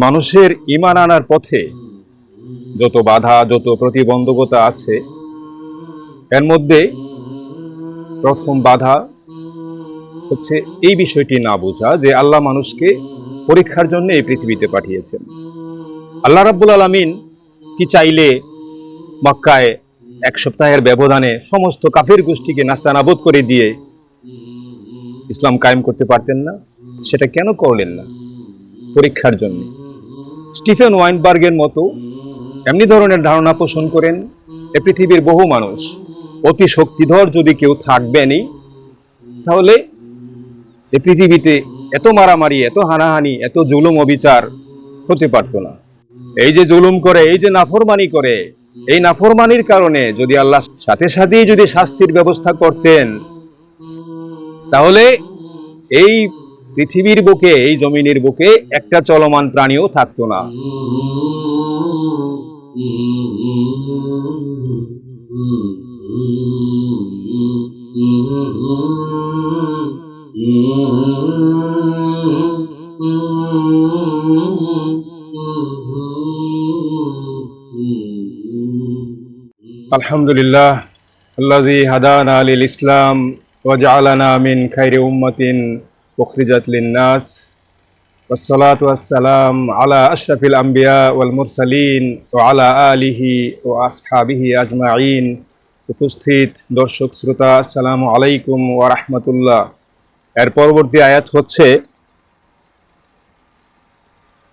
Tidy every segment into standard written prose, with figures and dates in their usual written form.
মানুষের ঈমান আনার পথে যত বাধা, যত প্রতিবন্ধকতা আছে, এর মধ্যে প্রথম বাধা হচ্ছে এই বিষয়টি না বোঝা যে আল্লাহ মানুষকে পরীক্ষার জন্য এই পৃথিবীতে পাঠিয়েছেন। আল্লাহ রাব্বুল আলামিন কি চাইলে মক্কায় এক সপ্তাহের ব্যবধানে সমস্ত কাফির গোষ্ঠীকে নাস্তানাবুদ করে দিয়ে ইসলাম কায়েম করতে পারতেন না? সেটা কেন করলেন না? পরীক্ষার জন্য। স্টিফেন ওয়াইনবার্গের মতো এমনি ধরনের ধারণা পোষণ করেন এ পৃথিবীর বহু মানুষ। অতি শক্তিধর যদি কেউ থাকবেনই, তাহলে এ পৃথিবীতে এত মারামারি, এত হানাহানি, এত জুলুম অবিচার হতে পারত না। এই যে জুলুম করে, এই যে নাফরমানি করে, এই নাফরমানির কারণে যদি আল্লাহ সাথে সাথেই যদি শাস্তির ব্যবস্থা করতেন, তাহলে এই পৃথিবীর বুকে, এই জমিনের বুকে একটা চলমান প্রাণীও থাকতো না। আলহামদুলিল্লাহ আল্লাযী হাদানা লিল ইসলাম ওয়া জাআলানা মিন খায়রি উম্মাতিন উখরিজাত লিন-নাস ওয়াসসালাতু ওয়াসসালাম আলা আশরাফিল আম্বিয়া ওয়াল মুরসালিন ওয়া আলা আলিহি ওয়া আসহাবিহি আজমাইন। উপস্থিত দর্শক শ্রোতা, আসসালামু আলাইকুম ওয়া রাহমাতুল্লাহ। এর পরবর্তী আয়াত হচ্ছে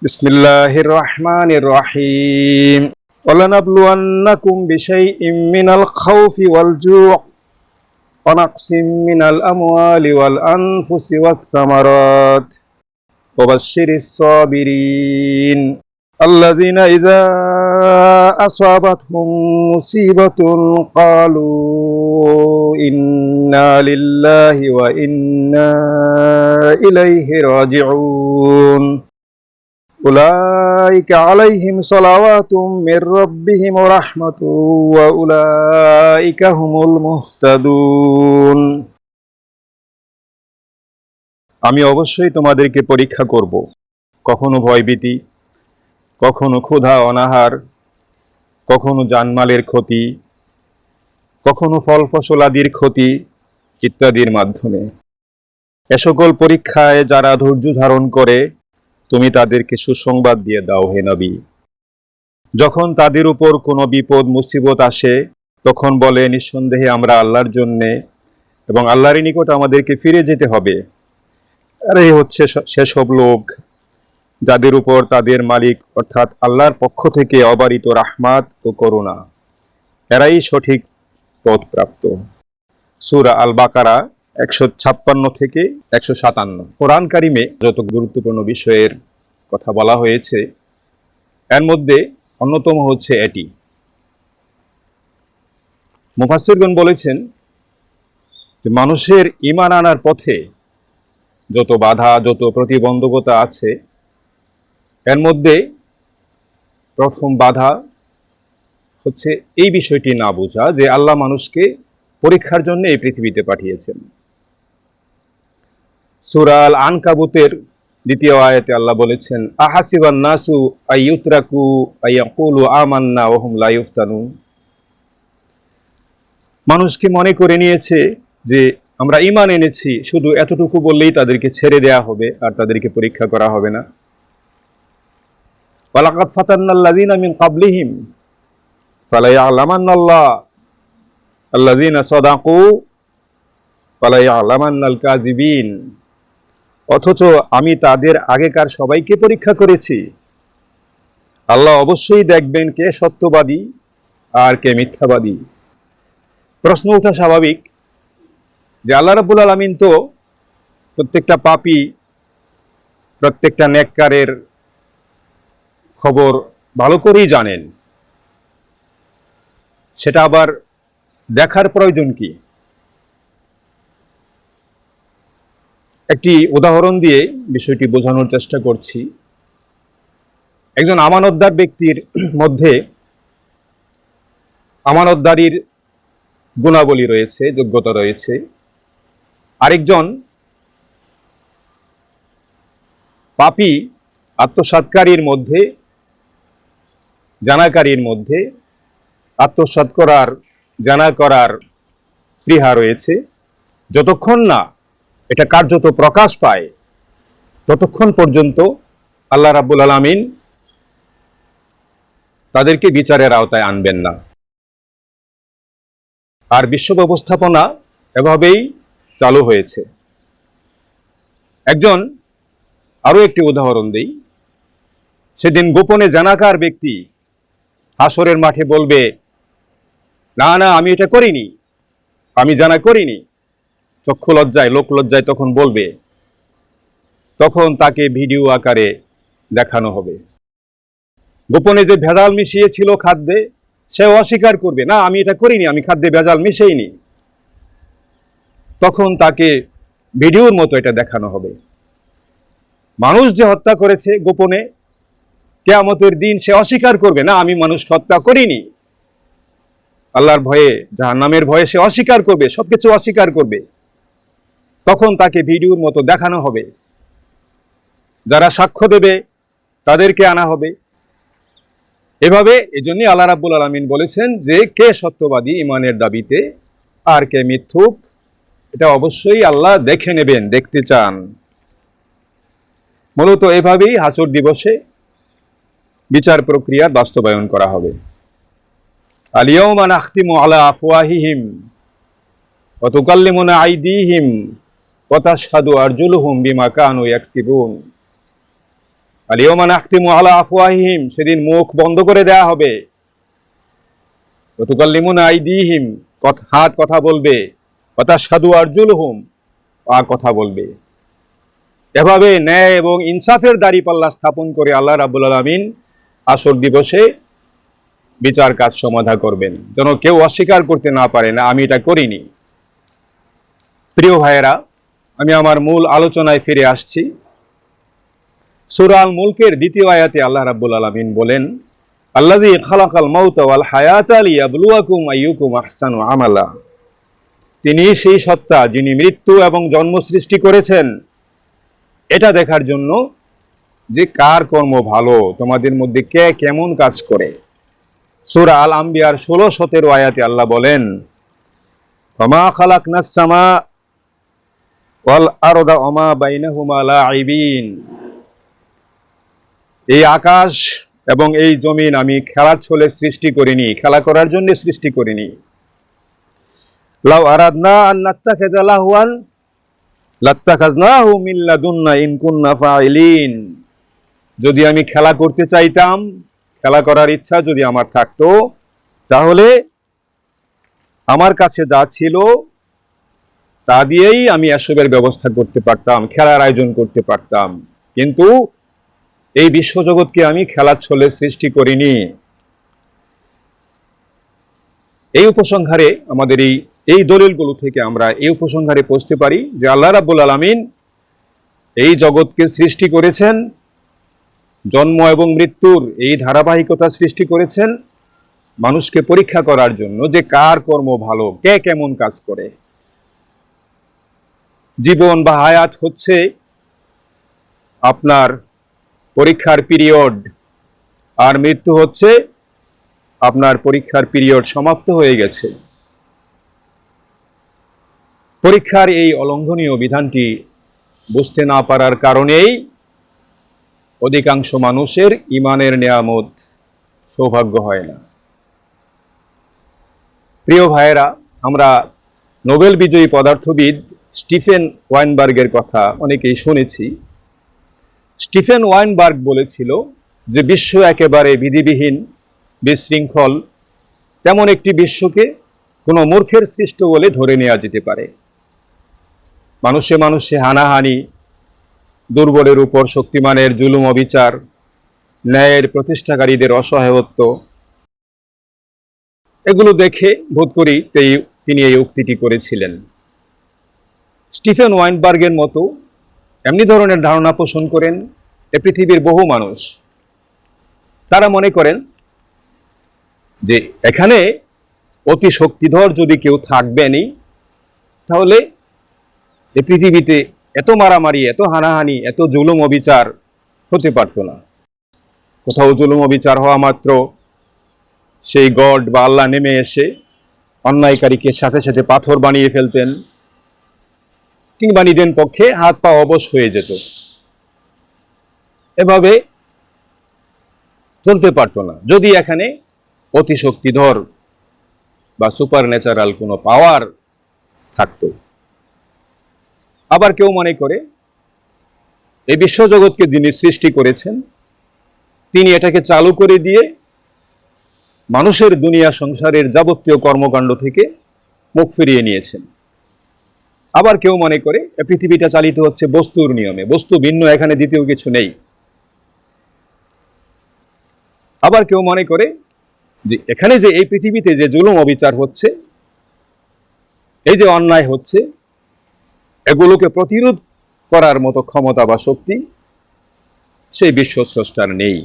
বিসমিল্লাহির রহমানির রহিম। وَلَنَبْلُوَنَّكُمْ بِشَيْءٍ مِّنَ الْخَوْفِ وَالْجُوعِ وَنَقْصٍ مِّنَ الْأَمْوَالِ وَالْأَنفُسِ وَالثَّمَرَاتِ وَبَشِّرِ الصَّابِرِينَ الَّذِينَ إِذَا أَصَابَتْهُم مُّصِيبَةٌ قَالُوا إِنَّا لِلَّهِ وَإِنَّا إِلَيْهِ راجعون أولئك عليهم صلوات من ربهم ورحمة وأولئك هم المهتدون। আমি অবশ্যই তোমাদেরকে পরীক্ষা করব, কখনো ভয়ভীতি, কখনো ক্ষুধা অনাহার, কখনো জানমালের ক্ষতি, কখনো ফল ফসলাদির ক্ষতি ইত্যাদির মাধ্যমে। এ সকল পরীক্ষায় যারা ধৈর্য ধারণ করে, তুমি তাদেরকে সুসংবাদ দিয়ে দাও হে নবী। যখন তাদের উপর কোনো বিপদ মুসিবত আসে, তখন বলে নিঃসন্দেহে আমরা আল্লাহর জন্যে এবং আল্লাহর নিকট আমাদেরকে ফিরে যেতে হবে। আর এই হচ্ছে সেসব লোক যাদের উপর তাদের মালিক অর্থাৎ আল্লাহর পক্ষ থেকে অবারিত রাহমাত ও করুণা, এরাই সঠিক পথ প্রাপ্ত। সূরা আল বাকারা 156 থেকে 157। কোরআন কারিমে যত গুরুত্বপূর্ণ বিষয়ের কথা বলা হয়েছে, এর মধ্যে অন্যতম হচ্ছে এটি। মুফাসসিরগণ বলেছেন যে মানুষের ঈমান আনার পথে যত বাধা, যত প্রতিবন্ধকতা আছে, এর মধ্যে প্রথম বাধা হচ্ছে এই বিষয়টি না বোঝা যে আল্লাহ মানুষকে পরীক্ষার জন্য এই পৃথিবীতে পাঠিয়েছেন। সূরা আল আনকাবুতের 2 আয়াতে আল্লাহ বলেছেন, আহাসিবান নাসু আইয়ুতরাকু আইয়াকুলু আমান্না ওয়া হুম লা ইফতানুন। মানুষ কি মনে করে নিয়েছে যে আমরা ঈমান এনেছি, শুধু এতটুকু বললেই তাদেরকে ছেড়ে দেয়া হবে আর তাদেরকে পরীক্ষা করা হবে না? ওয়ালাকাদ ফাতান্নাল্লাযীনা মিন ক্বাবলিহিম ফালা ইয়ালামান্নাল্লাহ আল্লাযীনা সাদাকু ওয়ালা ইয়ালামান্নাল কাযিবিন। অথচ আমি তাদের আগেকার সবাইকে পরীক্ষা করেছি। আল্লাহ অবশ্যই দেখবেন কে সত্যবাদী আর কে মিথ্যাবাদী। প্রশ্ন ওঠা স্বাভাবিক যে আল্লাহ রাব্বুল আলামিন তো প্রত্যেকটা পাপী, প্রত্যেকটা নেককারের খবর ভালো করেই জানেন, সেটা আবার দেখার প্রয়োজন কি? একটি উদাহরণ দিয়ে বিষয়টি বোঝানোর চেষ্টা করছি। একজন আমানতদার ব্যক্তির মধ্যে আমানতদারির গুণাবলী রয়েছে, যোগ্যতা রয়েছে। আরেকজন পাপী আত্মসাৎকারীর মধ্যে, জানাকারীর মধ্যে, আত্মসাৎ করার, জানা করার স্পৃহা রয়েছে। যতক্ষণ না এটা কার্যত প্রকাশ পায় ততক্ষণ পর্যন্ত আল্লাহ রাব্বুল আলামিন তাদেরকে বিচারের আওতায় আনবেন না। আর বিশ্ব ব্যবস্থাপনা এভাবেই চালু হয়েছে। একজন আরো একটি উদাহরণ দেই। সেদিন গোপনে জানাকার ব্যক্তি হাসরের মাঠে বলবে, না না আমি এটা করিনি, আমি জানা করিনি। চক্ষু লজ্জায়, লোক লজ্জায় তখন বলবে, তখন তাকে ভিডিও আকারে দেখানো হবে। গোপনে যে ভেজাল মিশিয়েছিল খাদ্যে, সে অস্বীকার করবে, না আমি এটা করিনি, আমি খাদ্যে ভেজাল মিশাইনি। তখন তাকে ভিডিওর মতো এটা দেখানো হবে। মানুষ যে হত্যা করেছে গোপনে, কিয়ামতের দিন সে অস্বীকার করবে, না আমি মানুষ হত্যা করিনি। আল্লাহর ভয়ে, জাহান্নামের ভয়ে সে অস্বীকার করবে, সবকিছু অস্বীকার করবে। তখন তাকে ভিডিওর মতো দেখানো হবে। যারা সাক্ষ্য দেবে তাদেরকে আনা হবে। এভাবে এজন্যই আল্লাহ রাব্বুল আলামিন বলেছেন যে কে সত্যবাদী ঈমানের দাবিতে আর কে মিথ্যুক, এটা অবশ্যই আল্লাহ দেখে নেবেন, দেখতে চান। মূলত এভাবেই হাসর দিবসে বিচার প্রক্রিয়ার বাস্তবায়ন করা হবে। আল-ইয়াওমা নাখতিমু আলা আফওয়াহিহিম ওয়া তুকাল্লিমুনা আইদিহিম ওয়া তাশহাদু আরজুলুহুম বিমা কানু ইয়াকসিবুন। আল-ইয়াওমা নাখতিমু আলা আফওয়াহিহিম, সেদিন মুখ বন্ধ করে দেয়া হবে। ওয়া তুকাল্লিমুনা আইদিহিম, হাত কথা বলবে। ওয়া তাশহাদু আরজুলুহুম, পা কথা বলবে। এভাবে ন্যায় এবং ইনসাফের দাঁড়িপাল্লা স্থাপন করে আল্লাহ রাব্বুল আলামিন হাসর দিবসে বিচার কাজ সমাধা করবেন, যেন কেউ অস্বীকার করতে না পারে, না আমি এটা করিনি। প্রিয় ভাইয়েরা, আমি আমার মূল আলোচনায় ফিরে আসছি। সূরা আল মুলকের দ্বিতীয় আয়াতে আল্লাহ রাব্বুল আলামিন বলেন, আল্লাযী খালাকাল মাউতা ওয়াল হায়াতা লিয়াবলুয়াকুম আইয়ুকুম আহসানু আমালা। তিনি সেই সত্তা যিনি মৃত্যু এবং জন্ম সৃষ্টি করেছেন এটা দেখার জন্য যে কার কর্ম ভালো, তোমাদের মধ্যে কে কেমন কাজ করে। সূরা আল আম্বিয়ার 16-17 আয়াতে আল্লাহ বলেন, ওমা খালাকনাস সামা ওয়াল আরদা ওমা বাইনাহুমা লাঈবিন। এই আকাশ এবং এই জমিন আমি খেলার ছলে সৃষ্টি করিনি, খেলা করার জন্য সৃষ্টি করিনি। লাউ আরাদনা আন নাত্তাখিযা লাহওয়ান লাত্তাখাযনাহু মিন লাদুন্না ইন কুন্না ফাইলিন। যদি আমি খেলা করতে চাইতাম, খেলা করার ইচ্ছা যদি আমার থাকতো, তাহলে আমার কাছে যা ছিল তা দিয়েই আমি এসবের ব্যবস্থা করতে পারতাম, খেলার আয়োজন করতে পারতাম। কিন্তু এই বিশ্বজগৎকে আমি খেলার ছলে সৃষ্টি করিনি। এই উপসংহারে আমাদের এই দলিলগুলো থেকে আমরা এই উপসংহারে পৌঁছতে পারি যে আল্লাহ রাব্বুল আলামিন এই জগৎকে সৃষ্টি করেছেন, জন্ম এবং মৃত্যুর এই ধারাবাহিকতা সৃষ্টি করেছেন মানুষকে পরীক্ষা করার জন্য যে কার কর্ম ভালো, কে কেমন কাজ করে। জীবন বা হায়াত হচ্ছে আপনার পরীক্ষার পিরিয়ড, আর মৃত্যু হচ্ছে আপনার পরীক্ষার পিরিয়ড সমাপ্ত হয়ে গেছে। পরীক্ষার এই অলঙ্ঘনীয় বিধানটি বুঝতে না পারার কারণেই অধিকাংশ মানুষের ঈমানের নেয়ামত সৌভাগ্য হয় না। প্রিয় ভাইয়েরা, আমরা নোবেল বিজয়ী পদার্থবিদ স্টিফেন ওয়াইনবার্গের কথা অনেকেই শুনেছি। স্টিফেন ওয়াইনবার্গ বলেছিল যে বিশ্ব একেবারে বিধিবিহীন, বিশৃঙ্খল, তেমন একটি বিশ্বকে কোনো মূর্খের সৃষ্ট বলে ধরে নেওয়া যেতে পারে। মানুষে মানুষে হানাহানি, দুর্বলের উপর শক্তিমানের জুলুম অবিচার, ন্যায়ের প্রতিষ্ঠাকারীদের অসহায়ত্ব, এগুলো দেখে বোধ করি তিনি এই উক্তিটি করেছিলেন। স্টিফেন ওয়াইনবার্গের মতো এমনি ধরনের ধারণা পোষণ করেন এ পৃথিবীর বহু মানুষ। তারা মনে করেন যে এখানে অতি শক্তিধর যদি কেউ থাকবেনই, তাহলে এই পৃথিবীতে এত মারামারি, এত হানাহানি, এত জুলুম অবিচার হতে পারত না। কোথাও জুলুম অবিচার হওয়া মাত্র সেই গড বা আল্লাহ নেমে এসে অন্যায়কারীকে সাথে সাথে পাথর বানিয়ে ফেলতেন, কিংবা নিদেন পক্ষে হাত পা অবশ হয়ে যেত। এভাবে চলতে পারত না যদি এখানে অতি শক্তিধর বা সুপার ন্যাচারাল কোনো পাওয়ার থাকতো। আবার কেউ মনে করে এই বিশ্বজগৎকে যিনি সৃষ্টি করেছেন তিনি এটাকে চালু করে দিয়ে মানুষের দুনিয়া সংসারের যাবতীয় কর্মকাণ্ড থেকে মুখ ফিরিয়ে নিয়েছেন। আবার কেউ মনে করে এই পৃথিবীটা চালিত হচ্ছে বস্তুর নিয়মে, বস্তু ভিন্ন, এখানে দ্বিতীয় কিছু নেই। আবার কেউ মনে করে যে এখানে যে এই পৃথিবীতে যে জুলুম অবিচার হচ্ছে, এই যে অন্যায় হচ্ছে, এগুলোকে প্রতিরোধ করার মতো ক্ষমতা বা শক্তি সেই বিশ্ব স্রষ্টার নেই।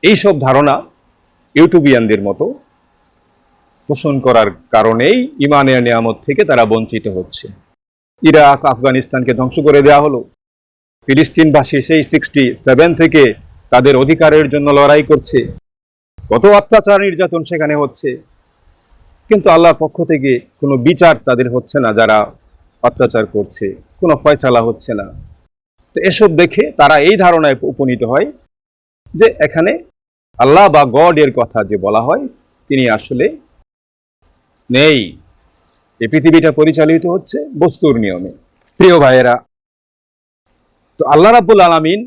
এইসব ধারণা ইউটোপিয়ানদের মতো পোষণ করার কারণেই ইমানের নিয়ামত থেকে তারা বঞ্চিত হচ্ছে। ইরাক, আফগানিস্তানকে ধ্বংস করে দেওয়া হলো, ফিলিস্তিনবাসী সেই 67 থেকে তাদের অধিকারের জন্য লড়াই করছে, কত অত্যাচার নির্যাতন সেখানে হচ্ছে, কিন্তু আল্লাহর পক্ষ থেকে কোনো বিচার তাদের হচ্ছে না, যারা অত্যাচার করছে কোনো ফয়সালা হচ্ছে না। তো এসব দেখে তারা এই ধারণায় উপনীত হয় যে এখানে আল্লাহ বা গড এর কথা যে বলা হয় তিনি আসলে নেই, এই পৃথিবীটা পরিচালিত হচ্ছে বস্তুর নিয়মে। প্রিয় ভাইয়েরা, তো আল্লাহ রাব্বুল আলামিন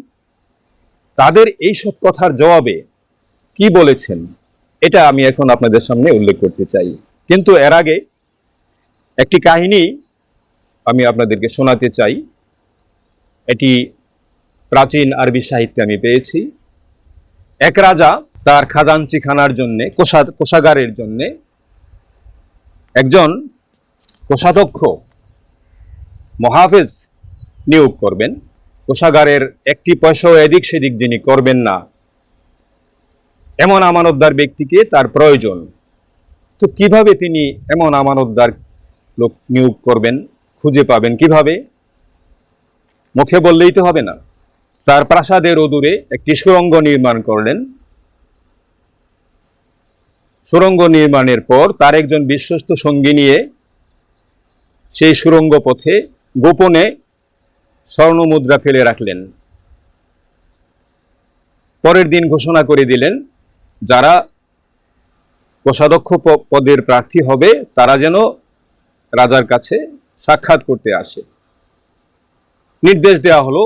তাদের এই সব কথার জবাবে কি বলেছেন এটা আমি এখন আপনাদের সামনে উল্লেখ করতে চাই। কিন্তু এর আগে একটি কাহিনী আমি আপনাদেরকে শোনাতে চাই। এটি প্রাচীন আরবি সাহিত্যে আমি পেয়েছি। এক রাজা তার খাজানচিখানার জন্যে, কোষাগারের জন্যে একজন কোষাধ্যক্ষ মহাফেজ নিয়োগ করবেন। কোষাগারের একটি পয়সাও এদিক সেদিক যিনি করবেন না, এমন আমানতদার ব্যক্তিকে তার প্রয়োজন। তো কিভাবে তিনি এমন আমানতদার লোক নিয়োগ করবেন, খুঁজে পাবেন কিভাবে? মুখে বললেই তো হবে না। তার প্রাসাদের অদূরে একটি সুড়ঙ্গ নির্মাণ করলেন। সুড়ঙ্গ নির্মাণের পর তার একজন বিশ্বস্ত সঙ্গী নিয়ে সেই সুড়ঙ্গ পথে গোপনে স্বর্ণমুদ্রা ফেলে রাখলেন। পরের দিন ঘোষণা করে দিলেন, যারা কোষাধ্যক্ষ পদের প্রার্থী হবে তারা যেন রাজার কাছে সাক্ষাৎ করতে আসে। নির্দেশ দেওয়া হলো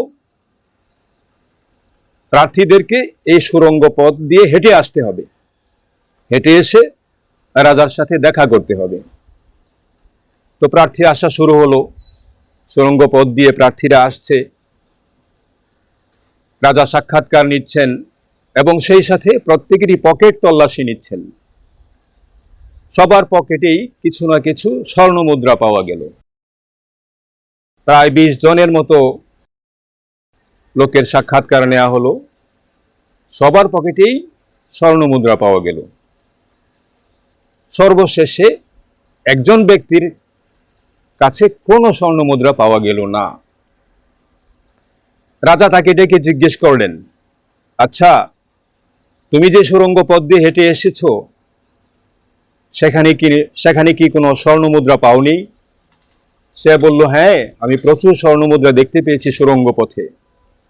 প্রার্থীদেরকে এই সুড়ঙ্গ পথ দিয়ে হেঁটে আসতে হবে, হেঁটে এসে রাজার সাথে দেখা করতে হবে। তো প্রার্থী আসা শুরু হলো, সুড়ঙ্গ পথ দিয়ে প্রার্থীরা আসছে, রাজা সাক্ষাৎকার নিচ্ছেন এবং সেই সাথে প্রত্যেকেরই পকেট তল্লাশি নিচ্ছেন। সবার পকেটেই কিছু না কিছু স্বর্ণ মুদ্রা পাওয়া গেল। প্রায় 20 জনের মতো লোকের সাক্ষাৎকার নেওয়া হলো, সবার পকেটেই স্বর্ণ মুদ্রা পাওয়া গেল। সর্বশেষে একজন ব্যক্তির কাছে কোনো স্বর্ণ মুদ্রা পাওয়া গেল না। রাজা তাকে ডেকে জিজ্ঞেস করলেন, আচ্ছা, তুমি যে সুড়ঙ্গ পথ দিয়ে হেঁটে এসেছো সেখানে কি কোনো স্বর্ণ মুদ্রা পাওনি? সে বলল, হ্যাঁ, আমি প্রচুর স্বর্ণ মুদ্রা দেখতে পেয়েছি সুড়ঙ্গ পথে।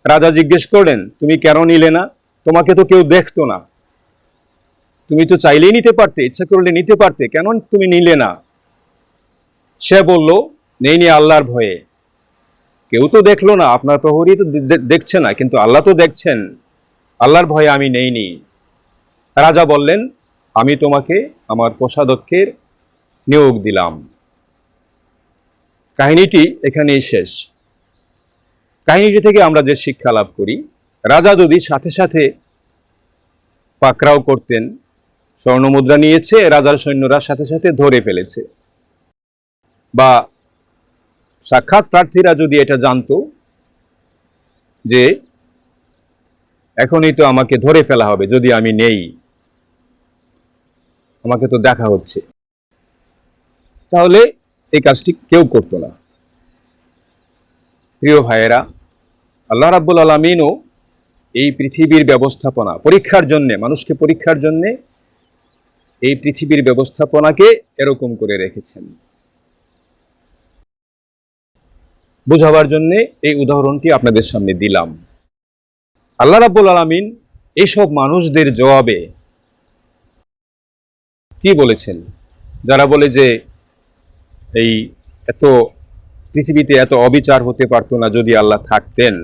রাজা জিজ্ঞেস করলেন, তুমি কেন নিলে না? তোমাকে তো কেউ দেখতো না, তুমি তো চাইলেই নিতে পারতে, ইচ্ছা করলে নিতে পারতে, কেন তুমি নিলে না? সে বলল, নেইনি আল্লাহর ভয়ে। কেউ তো দেখলো না, আপনার প্রহরী তো দেখছে না, কিন্তু আল্লাহ তো দেখছেন, আল্লাহর ভয়ে আমি নেইনি। রাজা বললেন, আমি তোমাকে আমার কোষাধ্যক্ষের নিয়োগ দিলাম। কাহিনীটি এখানেই শেষ। কাহিনীটি থেকে আমরা যে শিক্ষা লাভ করি, রাজা যদি সাথে সাথে পাকড়াও করতেন, স্বর্ণমুদ্রা নিয়েছে, রাজার সৈন্যরা সাথে সাথে ধরে ফেলেছে, বা সাক্ষাৎ প্রার্থীরা যদি এটা জানতো যে এখনই তো আমাকে ধরে ফেলা হবে যদি আমি নেই, আমাকে তো দেখা হচ্ছে, তাহলে এই কাজটি কেউ করতো না। প্রিয় ভাইয়েরা, আল্লাহ রাব্বুল আলামিনও এই পৃথিবীর ব্যবস্থাপনা পরীক্ষার জন্য, মানুষকে পরীক্ষার জন্য এই পৃথিবীর ব্যবস্থাপনাকে এরকম করে রেখেছেন। বোঝাবার জন্য এই উদাহরণটি আপনাদের সামনে দিলাম। আল্লাহ রাব্বুল আলামিন এইসব মানুষদের জবাবে কি বলেছেন? যারা বলে যে এই এত পৃথিবীতে এত অবিচার হতে পারতো না যদি আল্লাহ থাকতেন,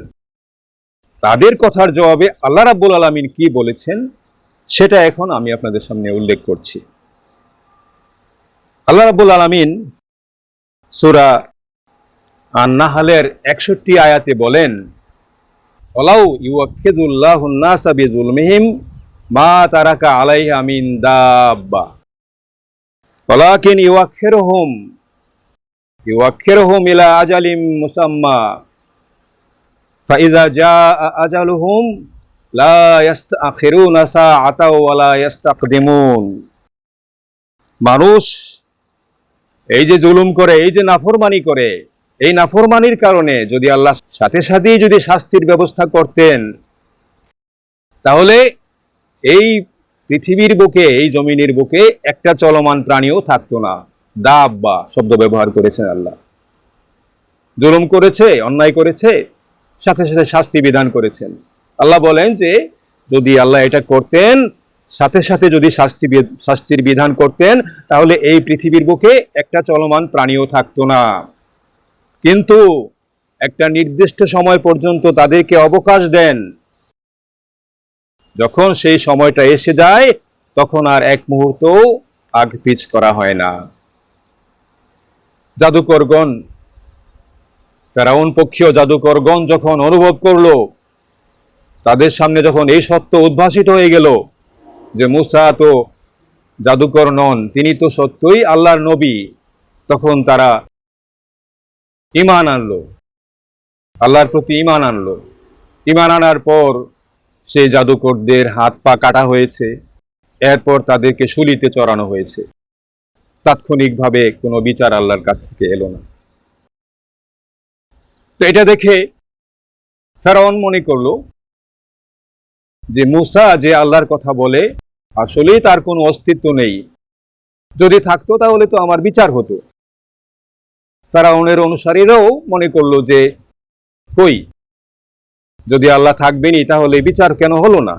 তাদের কথার জবাবে আল্লাহ রাব্বুল আলামিন কি বলেছেন সেটা এখন আমি আপনাদের সামনে উল্লেখ করছি। আল্লাহ রাব্বুল আলামিন সূরা আন-নাহলের 61 আয়াতে বলেন, ওয়ালাউ ইউআক্কিযুল্লাহুন নাসা বিযুলমিহিম মা তারাকা আলাইহা মিন দাব্বা ওয়ালাকিন ইউআক্খিরুহুম ইলা আজালিম মুসাম্মা ফাইযা জাআ আজালুহুম লা ইস্তাখিরুনা সাআতাও ওয়া লা ইস্তাকদিমুন। মানুষ এই যে জুলুম করে, এই যে নাফরমানি করে, এই নাফরমানির কারণে যদি আল্লাহ সাথে সাথেই যদি শাস্তির ব্যবস্থা করতেন, তাহলে এই পৃথিবীর বুকে, এই জমিনের বুকে একটা চলমান প্রাণীও থাকতো না। দাব্বা শব্দ ব্যবহার করেছেন আল্লাহ। জুলুম করেছে, অন্যায় করেছে, সাথে সাথে শাস্তি বিধান করেছেন। আল্লাহ বলেন যে যদি আল্লাহ এটা করতেন, সাথে সাথে যদি শাস্তির বিধান করতেন, তাহলে এই পৃথিবীর বুকে একটা চলমান প্রাণীও থাকতো না। কিন্তু একটা নির্দিষ্ট সময় পর্যন্ত তাদেরকে অবকাশ দেন, যখন সেই সময়টা এসে যায় তখন আর এক মুহূর্ত আগ পিছ করা হয় না। জাদুকরগণ, ফেরাউন পক্ষীয় জাদুকরগণ যখন অনুভব করলো, তাদের সামনে যখন এই সত্য উদ্ভাসিত হয়ে গেল যে মূসা তো জাদুকর নন, তিনি তো সত্যই আল্লাহর নবী, তখন তারা ঈমান আনলো, আল্লাহর প্রতি ঈমান আনলো। ঈমান আনার পর সেই জাদুকরদের হাত পা কাটা হয়েছে, এরপর তাদেরকে শুলিতে চড়ানো হয়েছে। তাৎক্ষণিকভাবে কোনো বিচার আল্লাহর কাছ থেকে এলো না। তো এটা দেখে ফেরাউন মনে করলো যে মূসা যে আল্লাহর কথা বলে আসলেই তার কোনো অস্তিত্ব নেই, যদি থাকতো তাহলে তো আমার বিচার হতো। ফেরাউনের অনুসারীরাও মনে করলো যে কই, যদি আল্লাহ থাকবেনই তাহলে বিচার কেন হলো না,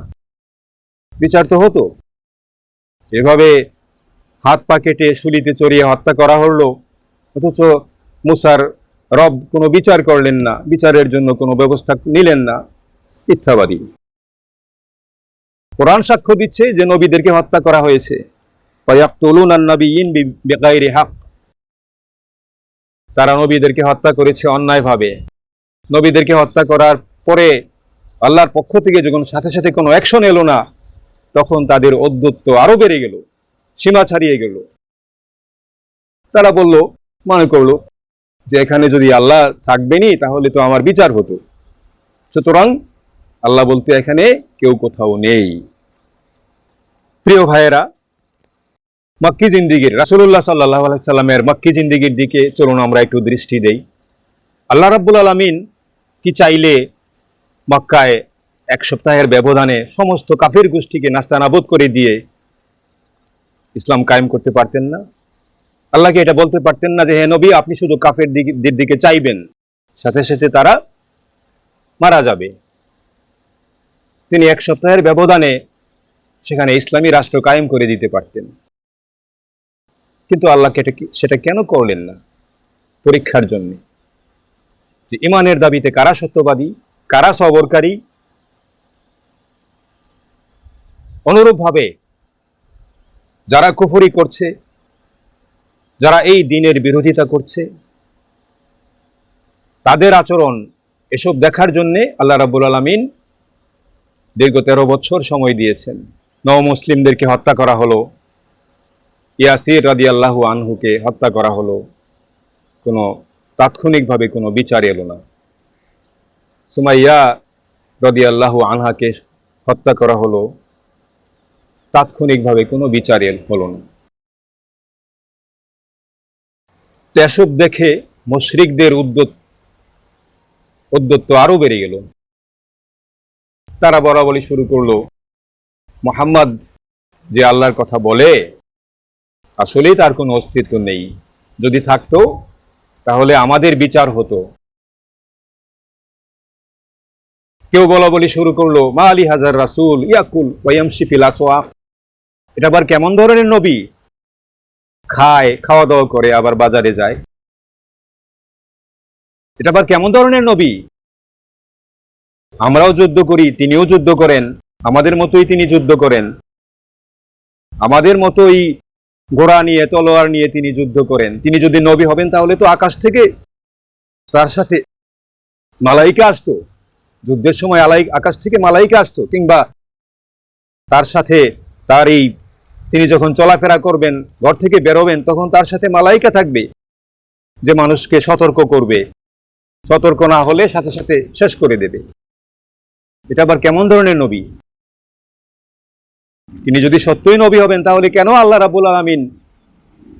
বিচার তো হতো। এভাবে হাত পা কেটে শুলিতে চড়িয়ে হত্যা করা হলো, অথচ মূসার রব কোনো বিচার করলেন না, বিচারের জন্য কোনো ব্যবস্থা নিলেন না। মিথ্যাবাদী। কোরআন সাক্ষ্য দিচ্ছে যে নবীদেরকে হত্যা করা হয়েছে। ওয়ায়াকতুলুনান নাবিয়্যিন বিগাইরি হক, তারা নবীদেরকে হত্যা করেছে অন্যায়ভাবে। নবীদেরকে হত্যা করার পরে আল্লাহর পক্ষ থেকে যখন সাথে সাথে কোনো অ্যাকশন এলো না, তখন তাদের ঔদ্ধত্য আরো বেড়ে গেল, সীমা ছাড়িয়ে গেল। তারা মনে করলো যে এখানে যদি আল্লাহ থাকবেনই তাহলে তো আমার বিচার হতো, সুতরাং আল্লাহ বলতে এখানে কেউ কোথাও নেই। প্রিয় ভাইয়েরা, মক্কি জিন্দিগির, রাসূলুল্লাহ সাল্লাল্লাহু আলাইহি সাল্লামের মক্কি জিন্দিগির দিকে চলুন আমরা একটু দৃষ্টি দেই। আল্লাহ রাব্বুল আলামিন কি চাইলে মক্কায় এক সপ্তাহের ব্যবধানে সমস্ত কাফির গোষ্ঠীকে নাস্তানাবুদ করে দিয়ে ইসলাম কায়েম করতে পারতেন না? আল্লাহকে এটা বলতে পারতেন না যে হে নবী, আপনি শুধু কাফেরদের দিকে চাইবেন, সাথে সাথে তারা মারা যাবে? তিনি এক সপ্তাহের ব্যবধানে সেখানে ইসলামী রাষ্ট্র কায়েম করে দিতে পারতেন, কিন্তু আল্লাহকে সেটা কেন করলেন না? পরীক্ষার জন্য, যে ইমানের দাবিতে কারা সত্যবাদী, কারা সবরকারী। অনুরূপভাবে যারা কুফরি করছে, যারা এই দ্বীনের বিরোধিতা করছে, তাদের আচরণ এসব দেখার জন্য আল্লাহ রাব্বুল আলামিন দীর্ঘ 13 বছর সময় দিয়েছেন। মুসলিমদেরকে হত্যা করা হলো, ইয়াসির রাদিয়াল্লাহু আনহুকে হত্যা করা হলো, কোনো তাৎক্ষণিকভাবে কোনো বিচার এলো না। সুমাইয়া রাদিয়াল্লাহু আনহাকে হত্যা করা হলো, তাৎক্ষণিকভাবে কোনো বিচার হলো না। এসব দেখে মুশরিকদের উদ্যত্ত আরো বেড়ে গেল। তারা বলাবলি শুরু করলো, মুহাম্মদ যে আল্লাহর কথা বলে আসলেই তার কোনো অস্তিত্ব নেই, যদি থাকতো তাহলে আমাদের বিচার হতো। কেউ বলাবলি শুরু করলো, মা আলী হাজার রাসূল ইয়াকুল ওয়া ইয়ামশি ফিল আসওয়াক, এটা আবার কেমন ধরনের নবী, খাওয়া দাওয়া করে আবার বাজারে যায়, এটা আবার কেমন ধরনের নবী? আমরাও যুদ্ধ করি, তিনিও যুদ্ধ করেন, আমাদের মতোই তিনি যুদ্ধ করেন, আমাদের মতোই ঘোড়া নিয়ে তলোয়ার নিয়ে তিনি যুদ্ধ করেন। তিনি যদি নবী হবেন তাহলে তো আকাশ থেকে তার সাথে মালাইকা আসতো, যুদ্ধের সময় আকাশ থেকে মালাইকা আসতো, কিংবা তার সাথে তিনি যখন চলাফেরা করবেন, ঘর থেকে বেরোবেন, তখন তার সাথে মালাইকা থাকবে যে মানুষকে সতর্ক করবে, সতর্ক না হলে সাথে সাথে শেষ করে দেবে। এটা আবার কেমন ধরনের নবী? তিনি যদি সত্যই নবী হবেন তাহলে কেন আল্লাহ রাব্বুল আলামিন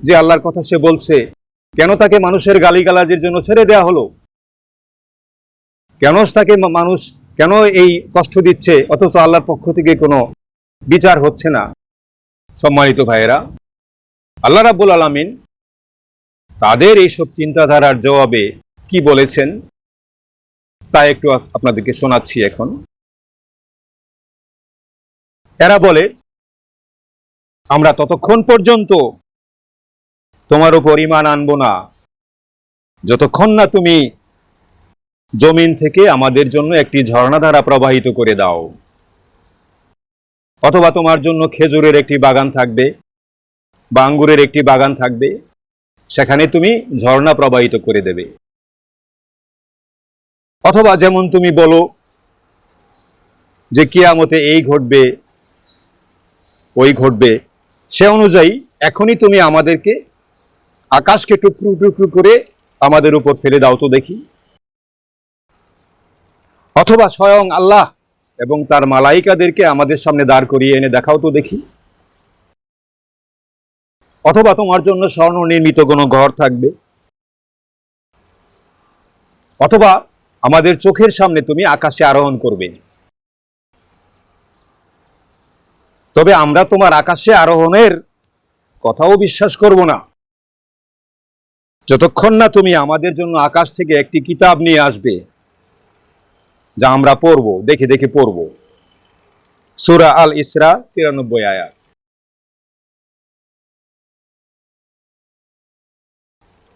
যে আল্লাহর কথা সে বলছে, কেন তাকে মানুষের গালিগালাজের জন্য ছেড়ে দেয়া হলো? কেন তাকে মানুষ কেন এই কষ্ট দিচ্ছে, অথচ আল্লাহর পক্ষ থেকে কোনো বিচার হচ্ছে না? সম্মানিত ভাইয়েরা, আল্লাহ রাব্বুল আলামিন তাদের এইসব চিন্তাধারার জবাবে কি বলেছেন তা একটু আপনাদেরকে শোনাচ্ছি এখন। এরা বলে, আমরা ততক্ষণ পর্যন্ত তোমার উপর ঈমান আনবো না যতক্ষণ না তুমি জমিন থেকে আমাদের জন্য একটি ঝর্ণাধারা প্রবাহিত করে দাও, অথবা তোমার জন্য খেজুরের একটি বাগান থাকবে বা আঙ্গুরের একটি বাগান থাকবে, সেখানে তুমি ঝর্ণা প্রবাহিত করে দেবে। অথবা যেমন তুমি বলো যে কিয়ামতে এই ঘটবে ওই ঘটবে, সে অনুযায়ী এখনই তুমি আমাদেরকে আকাশকে টুকরো টুকরো করে আমাদের উপর ফেলে দাও তো দেখি। অথবা স্বয়ং আল্লাহ এবং তার মালাইকাদেরকে আমাদের সামনে দাঁড় করিয়ে এনে দেখাও তো দেখি। অথবা তোমার জন্য স্বর্ণ নির্মিত কোনো ঘর থাকবে, অথবা আমাদের চোখের সামনে তুমি আকাশে আরোহণ করবে, তবে আমরা তোমার আকাশে আরোহণের কথাও বিশ্বাস করব না যতক্ষণ না তুমি আমাদের জন্য আকাশ থেকে একটি কিতাব নিয়ে আসবে যা আমরা পড়ব, দেখে দেখে পড়ব। সূরা আল ইসরা 93 আয়াত।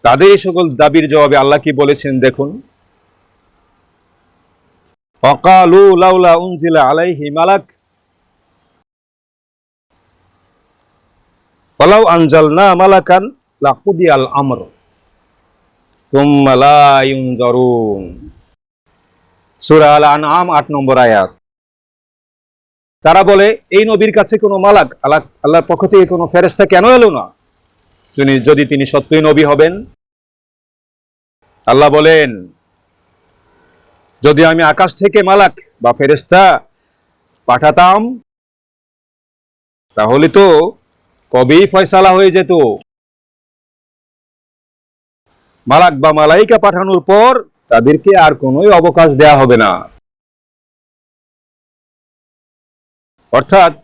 তাদের এই সকল দাবির জবাবে আল্লাহ কি বলেছেন দেখুন, ওয়াকালু লাউলা উনজিলা আলাইহি মালাক ওয়ালাউ আনজালনা মালাকান লাকুদিয়াল আমর সুম্মা লা ইউনজারুন। সূরা আল আনআম 8 নম্বর আয়াত। তারা বলে, এই নবীর কাছে কোনো মালাক, আল্লাহর পক্ষ থেকে কোনো ফেরেশতা কেন এলো না যদি তিনি সত্যই নবী হবেন? আল্লাহ বলেন, যদি আমি আকাশ থেকে মালাক বা ফেরেশতা পাঠাতাম তাহলে তো কবেই ফয়সালা হয়ে যেত। মালাক বা মালাইকা পাঠানোর পর তাদেরকে আর কোনোই অবকাশ দেয়া হবে না। অর্থাৎ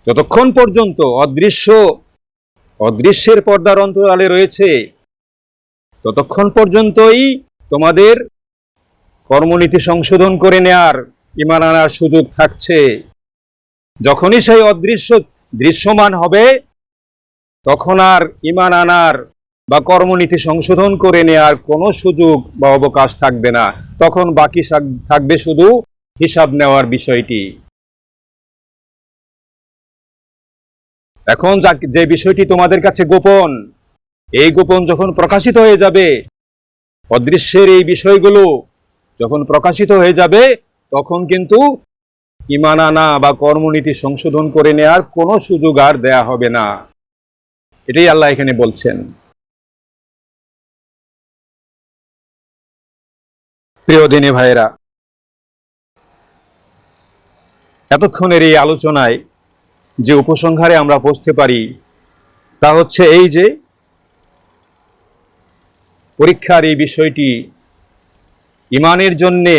যতক্ষণ পর্যন্ত অদৃশ্যের পর্দার অন্তরালে রয়েছে ততক্ষণ পর্যন্তই তোমাদের কর্মনীতি সংশোধন করে নেয়ার, ঈমান আনার সুযোগ থাকছে। যখনই সেই অদৃশ্য দৃশ্যমান হবে তখন আর ঈমান আনার বা কর্মনীতি সংশোধন করে নেয়ার কোনো সুযোগ বা অবকাশ থাকবে না। তখন বাকি থাকবে শুধু হিসাব নেওয়ার বিষয়টি। এখন যে বিষয়টি তোমাদের কাছে গোপন, এই গোপন যখন প্রকাশিত হয়ে যাবে, অদৃশ্যের এই বিষয়গুলো যখন প্রকাশিত হয়ে যাবে, তখন কিন্তু ঈমান আনা বা কর্মনীতি সংশোধন করে নেয়ার কোনো সুযোগ আর দেয়া হবে না। এটাই আল্লাহ এখানে বলছেন। প্রিয় দিনী ভাইয়েরা, এতক্ষণের এই আলোচনায় যে উপসংহারে আমরা পৌঁছতে পারি তা হচ্ছে এই যে পরীক্ষার এই বিষয়টি ইমানের জন্যে,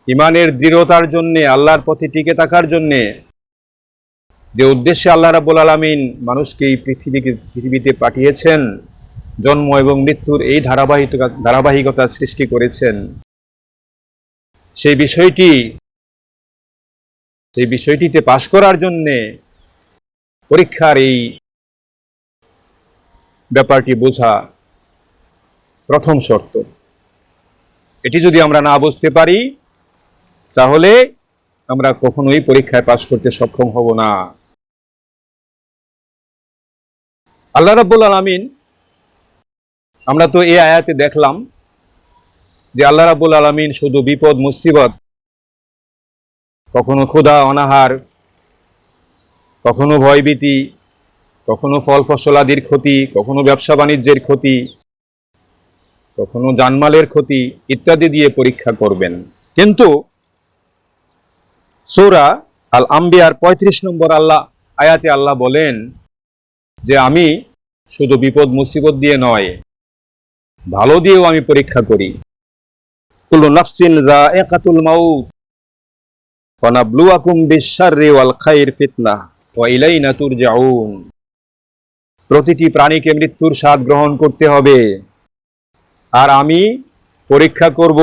ইমানের দৃঢ়তার জন্যে, আল্লাহর পথে টিকে থাকার জন্যে, যে উদ্দেশ্যে আল্লাহ রাব্বুল আলামিন মানুষকে এই পৃথিবীতে পাঠিয়েছেন, জন্ম এবং মৃত্যুর এই ধারাবাহিকতা সৃষ্টি করেছেন, সেই বিষয়টিতে পাশ করার জন্যে পরীক্ষার এই ব্যাপারটি বোঝা প্রথম শর্ত। এটি যদি আমরা না বুঝতে পারি তাহলে আমরা কখনোই পরীক্ষায় পাশ করতে সক্ষম হব না। আল্লাহ রাব্বুল আলামিন, আমরা তো এই আয়াতে দেখলাম যে আল্লাহ রাব্বুল আলামিন শুধু বিপদ মুসিবত, কখনো ক্ষুধা অনাহার, কখনো ভয়ভীতি, কখনো ফল ফসলাদির ক্ষতি, কখনো ব্যবসা বাণিজ্যের ক্ষতি, কখনো জানমালের ক্ষতি ইত্যাদি দিয়ে পরীক্ষা করবেন। কিন্তু সূরা আল আম্বিয়ার ৩৫ নম্বর আয়াতে আল্লাহ বলেন যে আমি শুধু বিপদ মুসিবত দিয়ে নয়, ভালো দিয়েও আমি পরীক্ষা করি। কুল্লু নাফসিন যায়িকাতুল মাউত ওয়া নাবলুয়াকুম বিশ-শাররি ওয়াল খাইরি ফিতনাহ ওয়া ইলাইনা তুরজাউন। প্রতিটি প্রাণীকে মৃত্যুর স্বাদ গ্রহণ করতে হবে, আর আমি পরীক্ষা করব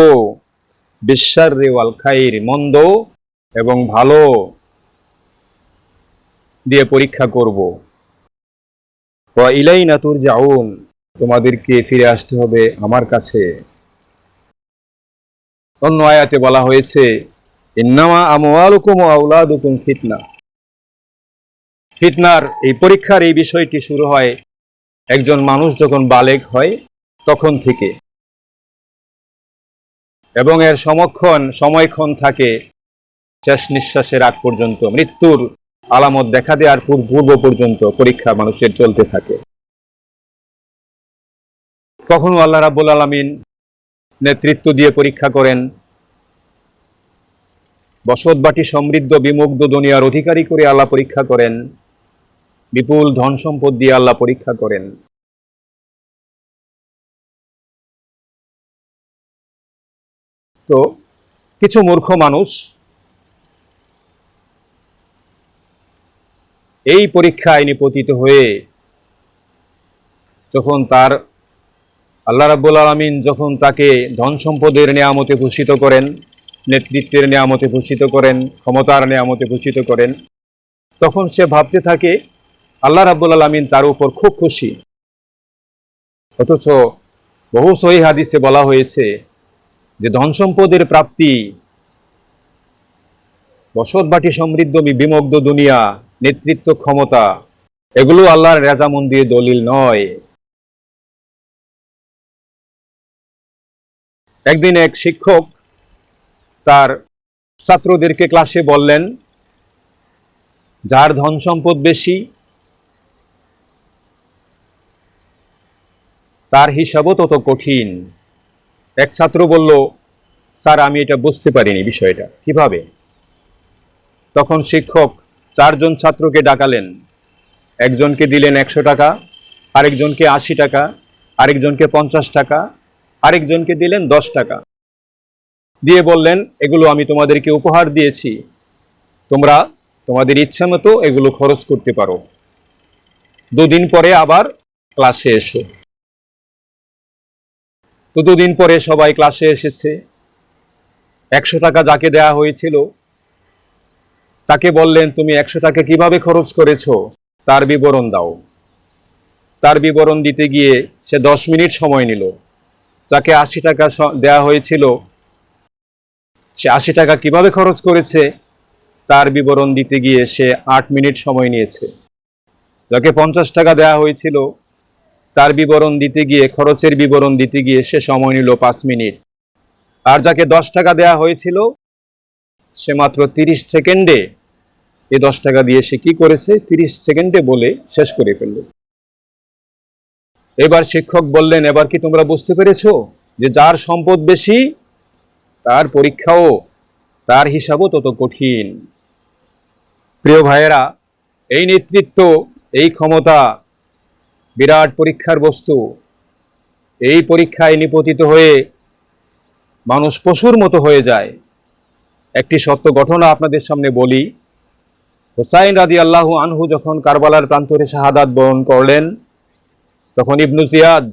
বিশ-শাররি ওয়াল খাইর, মন্দ এবং ভালো দিয়ে পরীক্ষা করব। ওয়া ইলাইনা তুরজাউন, তোমাদেরকে ফিরে আসতে হবে আমার কাছে। অন্য আয়াতে বলা হয়েছে ইন্নামা আমওয়ালুকুম ওয়া আওলাদুকুম ফিতনা। ফিতনার এই পরীক্ষার এই বিষয়টি শুরু হয় একজন মানুষ যখন বালেগ হয় তখন থেকে, এবং এর সময়ক্ষণ থাকে শেষ নিঃশ্বাসের আগ পর্যন্ত, মৃত্যুর আলামত দেখা দেওয়ার পূর্ব পর্যন্ত পরীক্ষা মানুষের চলতে থাকে। কখনো আল্লাহ রাব্বুল আলামিন নেতৃত্ব দিয়ে পরীক্ষা করেন, বসতবাটি সমৃদ্ধ বিমুগ্ধ দুনিয়ার অধিকারী করে আল্লাহ পরীক্ষা করেন, বিপুল ধন সম্পদ দিয়ে আল্লাহ পরীক্ষা করেন। তো কিছু মূর্খ মানুষ এই পরীক্ষায় নিপতিত হয়ে যখন আল্লাহ রাব্বুল আলামিন যখন তাকে ধন সম্পদের নিয়ামতে ভূষিত করেন, নেতৃত্বের নিয়ামতে ভূষিত করেন, ক্ষমতার নিয়ামতে ভূষিত করেন, তখন সে ভাবতে থাকে আল্লাহ রাব্বুল আলামিন তার উপর খুব খুশি। অথচ বহু সহিহ হাদিসে বলা হয়েছে যে ধন সম্পদের প্রাপ্তি, বসতবাটি সমৃদ্ধ বিমুগ্ধ দুনিয়া, নেতৃত্ব, ক্ষমতা, এগুলো আল্লাহর রেজামন্দির দলিল নয়। একদিন এক শিক্ষক তার ছাত্রদেরকে ক্লাসে বললেন, যার ধন সম্পদ বেশি তার হিসাবও তত কঠিন। এক ছাত্র বলল, স্যার আমি এটা বুঝতে পারিনি, বিষয়টা কিভাবে? তখন শিক্ষক 4 জন ছাত্রকে ডাকালেন, একজনকে দিলেন 100 টাকা, আরেকজনকে 80 টাকা, আরেকজনকে 50 টাকা, আরেকজনকে দিলেন 10 টাকা, দিয়ে বললেন এগুলো আমি তোমাদেরকে উপহার দিয়েছি, তোমরা তোমাদের ইচ্ছা মতো এগুলো খরচ করতে পারো, 2 দিন পরে আবার ক্লাসে এসো। তো 2 দিন পরে সবাই ক্লাসে এসেছে। 100 টাকা যাকে দেয়া হয়েছিল তাকে বললেন, তুমি 100 টাকা কিভাবে খরচ করেছো তার বিবরণ দাও। তার বিবরণ দিতে গিয়ে সে 10 মিনিট সময় নিল। যাকে 80 টাকা দেয়া হয়েছিল সে 80 টাকা কিভাবে খরচ করেছে তার বিবরণ দিতে গিয়ে সে 8 মিনিট সময় নিয়েছে। যাকে 50 টাকা দেয়া হয়েছিল তার বিবরণ দিতে গিয়ে, খরচের বিবরণ দিতে গিয়ে সে সময় নিল 5 মিনিট। আর যাকে 10 টাকা দেয়া হয়েছিল সে মাত্র 30 সেকেন্ডে এই 10 টাকা দিয়ে সে কি করেছে 30 সেকেন্ডে বলে শেষ করে ফেলল। এবার শিক্ষক বললেন, এবার কি তোমরা বুঝতে পেরেছো যে যার সম্পদ বেশি তার পরীক্ষাও, তার হিসাবও তত কঠিন। প্রিয় ভাইয়েরা, এই নেতৃত্ব, এই ক্ষমতা বিরাট পরীক্ষার বস্তু। এই পরীক্ষায় নিপতিত হয়ে মানুষ পশুর মতো হয়ে যায়। একটি সত্য ঘটনা আপনাদের সামনে বলি। হুসাইন রাদিয়াল্লাহু আনহু যখন কারবালার প্রান্তরে শাহাদাত বরণ করলেন, তখন ইবনু জিয়াদ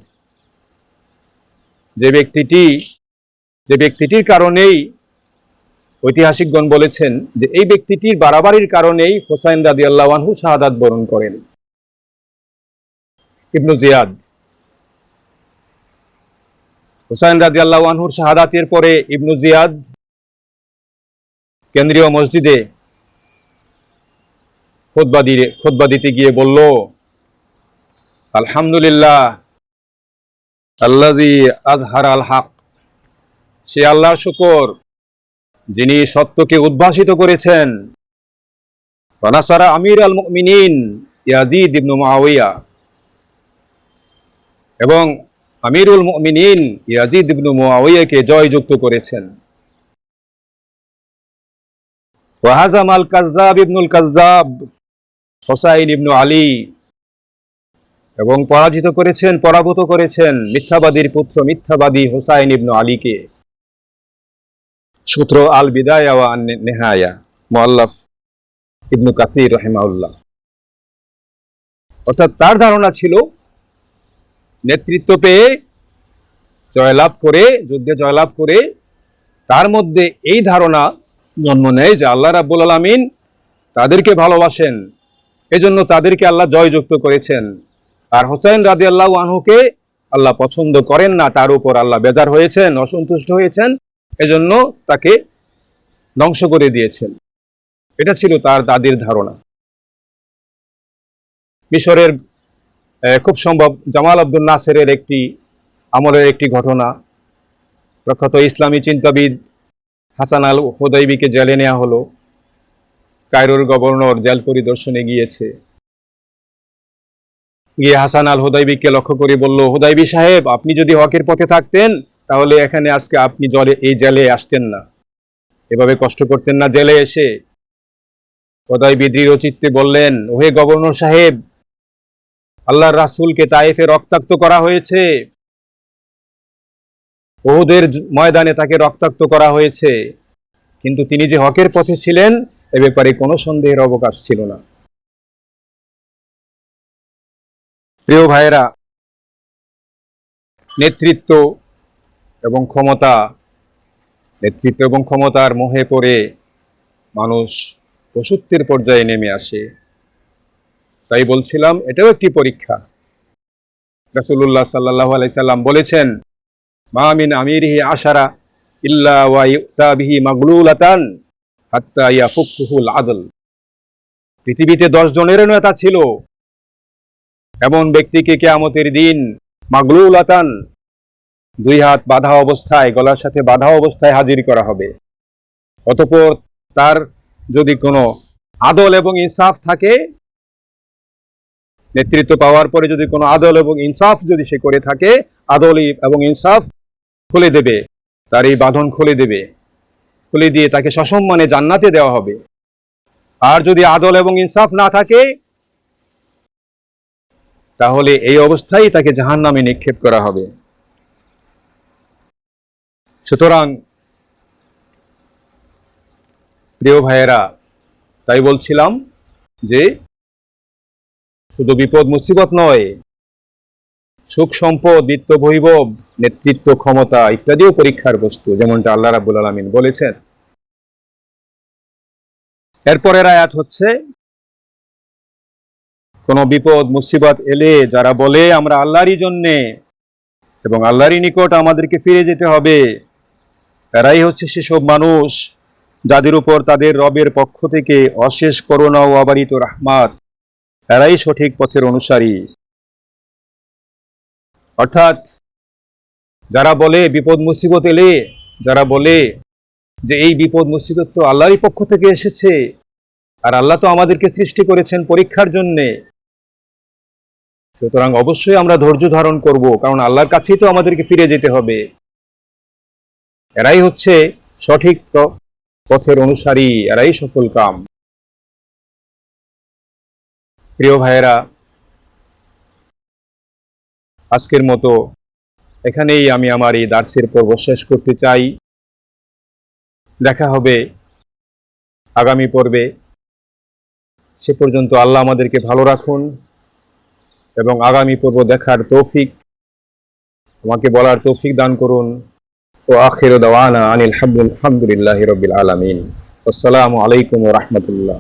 যে ব্যক্তিটির কারণেই ঐতিহাসিকগণ বলেছেন যে এই ব্যক্তিটির বাড়াবাড়ির কারণেই হুসাইন রাদিয়াল্লাহু আনহু শাহাদাত বরণ করেন। ইবনু জিয়াদ হুসাইন রাদিয়াল্লাহু আনহুর শাহাদাতের পরে ইবনু জিয়াদ কেন্দ্রীয় মসজিদে খুতবা দিতে গিয়ে বলল, আলহামদুলিল্লাহ আল্লাযী আযহারাল হক, সে আল্লাহর শুকর যিনি সত্যকে উদ্ভাসিত করেছেন। ওয়া নাসারা আমিরুল মুমিনিন ইয়াজিদ ইবনে মুআবিয়া, এবং আমিরুল মুমিনিন ইয়াজিদ ইবনে মুআবিয়াকে জয়যুক্ত করেছেন। ওয়া হাযামাল কাযযাব ইবনুল কাযযাব হুসাইন ইবনে আলী, এবং পরাভূত করেছেন মিথ্যাবাদীর পুত্র মিথ্যাবাদী হুসাইন ইবনে আলীকে। সূত্র আল বিদায়া ওয়া নিহায়া, মুআল্লাফ ইবনু কাসির রাহিমাহুল্লাহ। অর্থাৎ তার ধারণা ছিল নেতৃত্ব পেয়ে যুদ্ধে জয়লাভ করে তার মধ্যে এই ধারণা জন্ম নেয় যে আল্লাহ রাব্বুল আলামিন তাদেরকে ভালোবাসেন, এজন্য তাদেরকে আল্লাহ জয়যুক্ত করেছেন। আর হুসাইন রাদিয়াল্লাহু আনহুকে আল্লাহ পছন্দ করেন না, তার উপর আল্লাহ বেজার হয়েছেন, অসন্তুষ্ট হয়েছেন, এজন্য তাকে ধ্বংস করে দিয়েছেন। এটা ছিল তার দাদির ধারণা। মিশরের খুব সম্ভব জামাল আব্দুল নাসেরের আমলের একটি ঘটনা। প্রখ্যাত ইসলামী চিন্তাবিদ হাসান আল হুদাইবিকে জেলে নেওয়া হলো। কায়রোর গভর্নর জেল পরিদর্শনে গিয়ে হাসান আল হুদাইবিকে লক্ষ্য করে বলল, হুদাইবি সাহেব, আপনি যদি হকের পথে থাকতেন তাহলে এখানে আজকে আপনি এই জেলে আসতেন না, এভাবে কষ্ট করতেন না জেলে এসে। হুদাইবি দৃঢ় চিত্তে বললেন, ওহে গভর্নর সাহেব, আল্লাহর রাসূলকে তায়েফে রক্তাক্ত করা হয়েছে, উহুদের ময়দানে তাকে রক্তাক্ত করা হয়েছে, কিন্তু তিনি যে হকের পথে ছিলেন এ ব্যাপারে কোনো সন্দেহের অবকাশ ছিল না। প্রিয় ভাইয়েরা, নেতৃত্ব এবং ক্ষমতার মোহে পড়ে মানুষ পশুত্বের পর্যায়ে নেমে আসে। তাই বলছিলাম, এটাও একটি পরীক্ষা। রাসূলুল্লাহ সাল্লাল্লাহু আলাইহি সাল্লাম বলেছেন, মা মিন আমিরিহি আশারা ইল্লা ওয়া ইউতা বিহি মাগলুলাতান হাত্তা ইয়াফুকুহুল আদল। পৃথিবীতে 10 জনের নেতা ছিল, এমন ব্যক্তিকে কিয়ামতের দিন মাগলুলাতান, 2 হাত বাঁধা অবস্থায়, গলার সাথে বাঁধা অবস্থায় হাজির করা হবে। অতঃপর তার যদি কোনো আদল এবং ইনসাফ থাকে, নেতৃত্ব পাওয়ার পরে যদি কোনো আদল এবং ইনসাফ যদি সে করে থাকে, আদল এবং ইনসাফ খুলে দেবে, তার এই বাঁধন খুলে দিয়ে তাকে সসম্মানে জান্নাতে দেওয়া হবে। আর যদি আদল এবং ইনসাফ না থাকে, তাহলে এই অবস্থায় তাকে জাহান্নামে নিক্ষেপ করা হবে। সুতরাং প্রিয় ভাইয়েরা, তাই বলছিলাম যে শুধু বিপদ মুসিবত নয়, সুখ সম্পদ, বিত্ত বৈভব, নেতৃত্ব, ক্ষমতা ইত্যাদিও পরীক্ষার বস্তু, যেমনটা আল্লাহ রাব্বুল আলামিন বলেছেন। এরপরের আয়াত হচ্ছে, কোন বিপদ মুসিবত এলে যারা বলে আমরা আল্লাহরই জন্যে এবং আল্লাহরই নিকট আমাদেরকে ফিরে যেতে হবে, এরাই হচ্ছে সেসব মানুষ যাদের উপর তাদের রবের পক্ষ থেকে অশেষ করুণা ও অবারিত রাহমাত, এরাই সঠিক পথের অনুসারী। অর্থাৎ যারা বলে বিপদ মুসিবত এলে, যারা বলে যে এই বিপদ মুসিবত তো আল্লাহরই পক্ষ থেকে এসেছে, আর আল্লাহ তো আমাদেরকে সৃষ্টি করেছেন পরীক্ষার জন্যে, সুতরাং অবশ্যই আমরা ধৈর্য ধারণ করব, কারণ আল্লাহর কাছেই তো আমাদেরকে ফিরে যেতে হবে, এরাই হচ্ছে সঠিক পথের অনুসারী, এরাই সফল কাম। প্রিয় ভাইয়েরা, আজকের মতো এখানেই আমি আমার এই দার্সের পর্ব শেষ করতে চাই। দেখা হবে আগামী পর্বে। সে পর্যন্ত আল্লাহ আমাদেরকে ভালো রাখুন এবং আগামী পর্ব দেখার তৌফিক আমাকে বলার তৌফিক দান করুন। ও আখিরু দাওয়ানা আনিল হামদুলিল্লাহি রাব্বিল আলামিন। আসসালামু আলাইকুম ওয়া রাহমাতুল্লাহ।